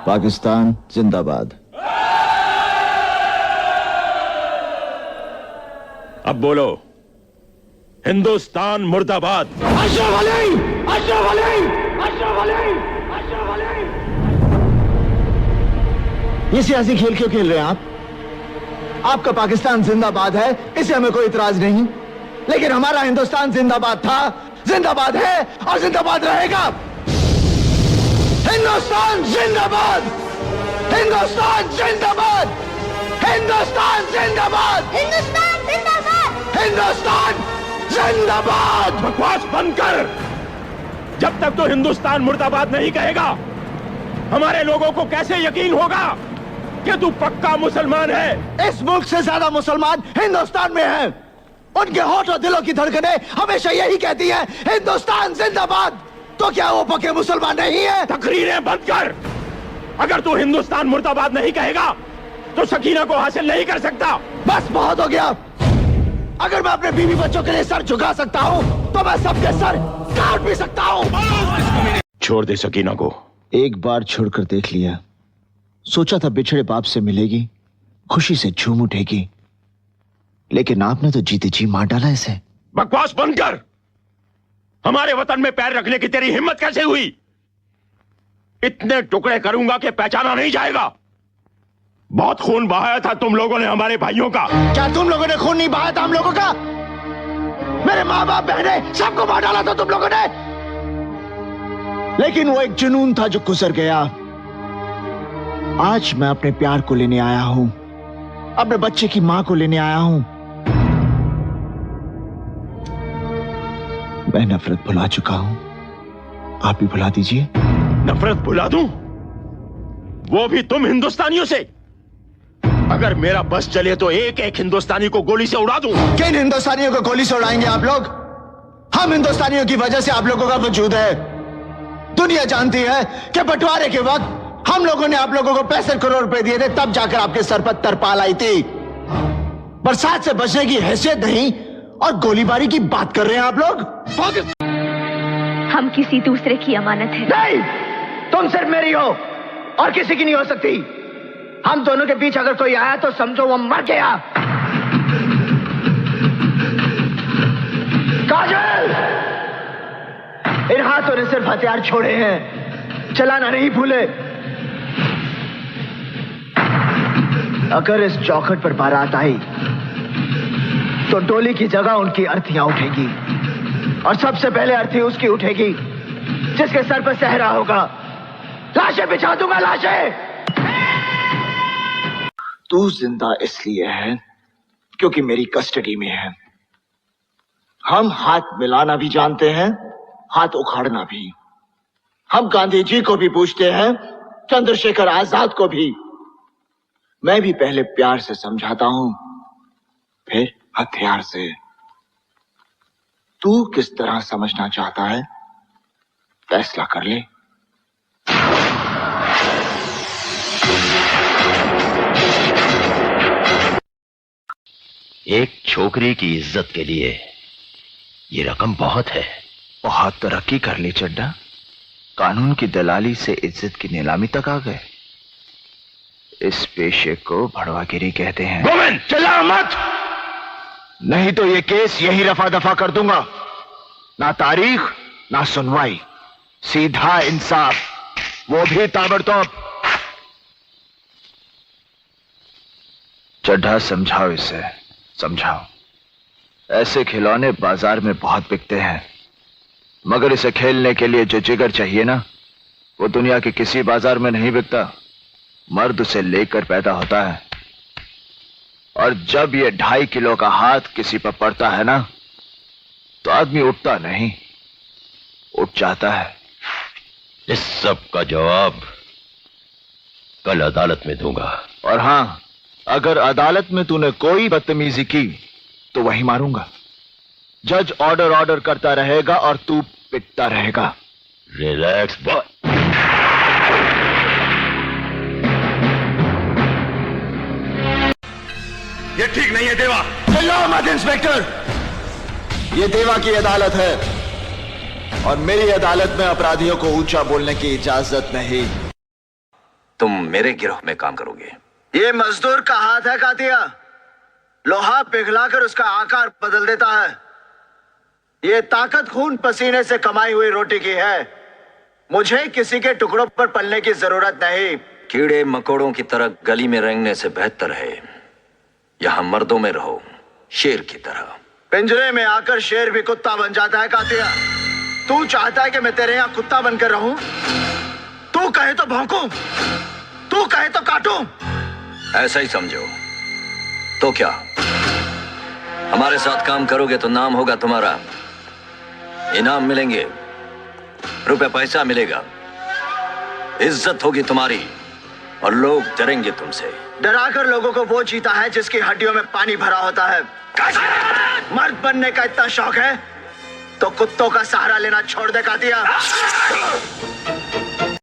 पाकिस्तान जिंदाबाद। अब बोलो, हिंदुस्तान मुर्दाबाद। अशरफ अली, अशरफ अली, अशरफ अली, अशरफ अली। ये सियासी खेल क्यों खेल रहे हैं आप? आपका पाकिस्तान जिंदाबाद है, इसे हमें कोई इतराज नहीं, लेकिन हमारा हिंदुस्तान जिंदाबाद था, जिंदाबाद है और जिंदाबाद रहेगा। हिंदुस्तान जिंदाबाद, हिंदुस्तान जिंदाबाद, हिंदुस्तान जिंदाबाद, हिंदुस्तान जिंदाबाद, हिंदुस्तान जिंदाबाद। बकवास बंद कर। जब तक तो हिंदुस्तान मुर्दाबाद नहीं कहेगा, हमारे लोगों को कैसे यकीन होगा कि तू पक्का मुसलमान है? इस मुल्क से ज्यादा मुसलमान हिंदुस्तान में हैं। उनके होठ और दिलों की धड़कनें हमेशा यही कहती हैं, हिंदुस्तान जिंदाबाद। तो क्या वो पक्के मुसलमान नहीं है? तकरीरें बंद कर। अगर तू हिंदुस्तान मुर्दाबाद नहीं कहेगा तो सकीना को हासिल नहीं कर सकता। बस बहुत हो गया। अगर मैं अपने बीवी बच्चों के लिए सर झुका सकता हूँ तो मैं सबके सर काट भी सकता हूँ। छोड़ दे सकीना को। एक बार छोड़कर देख लिया। सोचा था बिछड़े बाप से मिलेगी, खुशी से झूम उठेगी, लेकिन आपने तो जीते जी मार डाला इसे। बकवास बंद कर। हमारे वतन में पैर रखने की तेरी हिम्मत कैसे हुई? इतने टुकड़े करूंगा कि पहचाना नहीं जाएगा। बहुत खून बहाया था तुम लोगों ने हमारे भाइयों का। क्या तुम लोगों ने खून नहीं बहाया था हम लोगों का? मेरे माँ बाप बहनें सबको मार डाला था तुम लोगों ने। लेकिन वो एक जुनून था जो गुजर गया। आज मैं अपने प्यार को लेने आया हूं, अपने बच्चे की मां को लेने आया हूं। मैं नफरत भुला चुका हूं, आप भी भुला दीजिए। नफरत भुला दूं? वो भी तुम हिंदुस्तानियों से? अगर मेरा बस चले तो एक एक हिंदुस्तानी को गोली से उड़ा दूं। किन हिंदुस्तानियों को गोली से उड़ाएंगे आप लोग? हम हिंदुस्तानियों की वजह से आप लोगों का वजूद है। दुनिया जानती है कि बंटवारे के वक्त हम लोगों ने आप लोगों को 65 करोड़ रुपए दिए थे, तब जाकर आपके सर पर तरपाल आई थी। बरसात से बचने की हैसियत नहीं और गोलीबारी की बात कर रहे हैं आप लोग। हम किसी दूसरे की अमानत है। नहीं, तुम सिर्फ मेरी हो और किसी की नहीं हो सकती। हम दोनों के बीच अगर कोई आया तो समझो वो मर गया। काजल, इन हाथों ने सिर्फ हथियार छोड़े हैं, चलाना नहीं भूले। अगर इस चौखट पर बारात आई तो डोली की जगह उनकी अर्थियां उठेगी, और सबसे पहले अर्थी उसकी उठेगी जिसके सर पर सहरा होगा। लाशें बिछा दूंगा, लाशें। तू जिंदा इसलिए है क्योंकि मेरी कस्टडी में है। हम हाथ मिलाना भी जानते हैं, हाथ उखाड़ना भी। हम गांधी जी को भी पूछते हैं, चंद्रशेखर आजाद को भी। मैं भी पहले प्यार से समझाता हूं, फिर हथियार से। तू किस तरह समझना चाहता है, फैसला कर ले। एक छोकरी की इज्जत के लिए ये रकम बहुत है। बहुत तरक्की कर ली चड्डा, कानून की दलाली से इज्जत की नीलामी तक आ गए। इस पेशे को भड़वागिरी कहते हैं। गोविंद, चिल्ला मत। नहीं तो ये केस यही रफा दफा कर दूंगा। ना तारीख ना सुनवाई, सीधा इंसाफ, वो भी ताबड़तोड़। चड्ढा, समझाओ इसे, समझाओ। ऐसे खिलौने बाजार में बहुत बिकते हैं, मगर इसे खेलने के लिए जो जिगर चाहिए ना, वो दुनिया के किसी बाजार में नहीं बिकता। मर्द उसे लेकर पैदा होता है, और जब ये 2.5 किलो का हाथ किसी पर पड़ता है ना, तो आदमी उठता नहीं, उठ जाता है। इस सब का जवाब कल अदालत में दूंगा। और हां, अगर अदालत में तूने कोई बदतमीजी की तो वही मारूंगा। जज ऑर्डर करता रहेगा और तू पिटता रहेगा। Relax boy. ये ठीक नहीं है देवा। चिल्लाओ मत इंस्पेक्टर, ये देवा की अदालत है और मेरी अदालत में अपराधियों को ऊंचा बोलने की इजाजत नहीं। तुम मेरे गिरोह में काम करोगे। ये मजदूर का हाथ है कातिया, लोहा पिघलाकर उसका आकार बदल देता है। ये ताकत खून पसीने से कमाई हुई रोटी की है। मुझे किसी के टुकड़ों पर पलने की जरूरत नहीं। कीड़े मकोड़ों की तरह गली में रेंगने से बेहतर है यहां मर्दों में रहो, शेर की तरह। पिंजरे में आकर शेर भी कुत्ता बन जाता है कातिया। तू चाहता है कि मैं तेरे यहां कुत्ता बनकर रहूं? तू कहे तो भौंकूं, तू कहे तो काटूं। ऐसा ही समझो। तो क्या हमारे साथ काम करोगे तो नाम होगा तुम्हारा, इनाम मिलेंगे, रुपए पैसा मिलेगा, इज्जत होगी तुम्हारी और लोग डरेंगे तुमसे। डराकर लोगों को वो जीता है जिसकी हड्डियों में पानी भरा होता है। मर्द बनने का इतना शौक है तो कुत्तों का सहारा लेना छोड़ दे कातिया।